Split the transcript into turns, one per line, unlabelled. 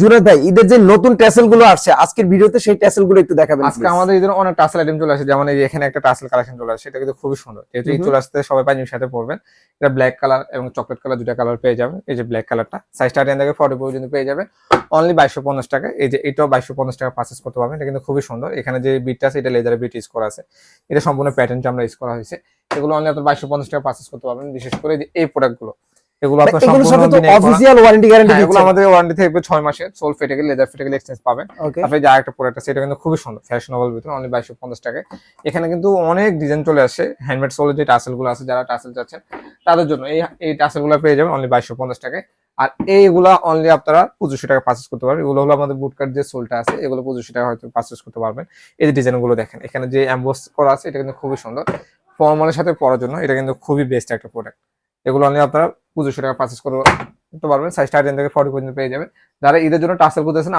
জুনায়েদ ভাই, ঈদের যে নতুন ট্যাসেল গুলো আসছে আজকের ভিডিওতে, সেই ট্যাসেল গুলো একটু দেখাবেন
আজকে আমাদের ঈদের অনেক টাসেল আইটেম চলে আসে, যেমন এই যে এখানে একটা টাসেল কালেকশন চলে আসে, সেটা কিন্তু খুবই সুন্দর। যেহেতু ঈদ চলে আসতে সবাই পাঞ্জাবির সাথে পরবেন। এটা ব্ল্যাক কালার এবং চকলেট কালার, দুটা কালার পেয়ে যাবেন। এই যে ব্ল্যাক কালারটা সাইজ 10 থেকে 40 পর্যন্ত পেয়ে যাবেন অনলি 2250 টাকা। এই যে এটাও 2250 টাকা পারচেজ করতে পারবেন। এটা কিন্তু খুবই সুন্দর। এখানে যে বিটটা আছে এটা লেজারের বিট ইউজ করা আছে, এটা সম্পূর্ণ প্যাটার্নটা আমরা ইউজ করা হয়েছে। এগুলো অনলি আপনার 2250 টাকা পারচেজ করতে পারবেন। বিশেষ করে যে এই প্রোডাক্টগুলো, এগুলো আপনার
এগুলোর
সম্পূর্ণ
সাথে তো
বিনাই করা।
অফিসিয়াল ওয়ারেন্টি গ্যারান্টি
হ্যাঁ, এগুলো
দিচ্ছেন?
আমাদের ওয়ারেন্টি থাকবে 6 মাসের। সোল ফেটে গেলে, লেদার ফেটে গেলে এক্সচেঞ্জ পাবেন।
ওকে।
তারপরে যে আরেকটা প্রোডাক্ট আছে, এটা কিন্তু খুবই সুন্দর, ফ্যাশনেবল ভিতরে, অনলি 2250 টাকায়। এখানে কিন্তু অনেক ডিজাইন চলে আসে। হ্যান্ডমেড সোলের যে টাসেল গুলো আছে, যারা টাসেল চাচ্ছেন তাদের জন্য এই টাসেল গুলো পেয়ে যাবেন অনলি 2250 টাকায়। আর এইগুলা অনলি আপনারা 2500 টাকা পারচেজ করতে পারবেন। এগুলো হলো আমাদের বুটকাট যে সোলটা আছে, এগুলো 2500 টাকা হয়তো পারচেজ করতে পারবেন। এই যে ডিজাইন গুলো দেখেন, এখানে যে এমবোস করা আছে, এটা কিন্তু খুবই সুন্দর। ফর্মালের সাথে পরার জন্য এটা কিন্তু খুবই বেস্ট একটা প্রোডাক্ট। এগুলো অনলি আপনারা 2500 টাকা পারচেজ করতে পারবেন। সাইজ 10 থেকে 40 পর্যন্ত পেয়ে যাবেন। যারা ঈদের জন্য টাসেল করতেছেন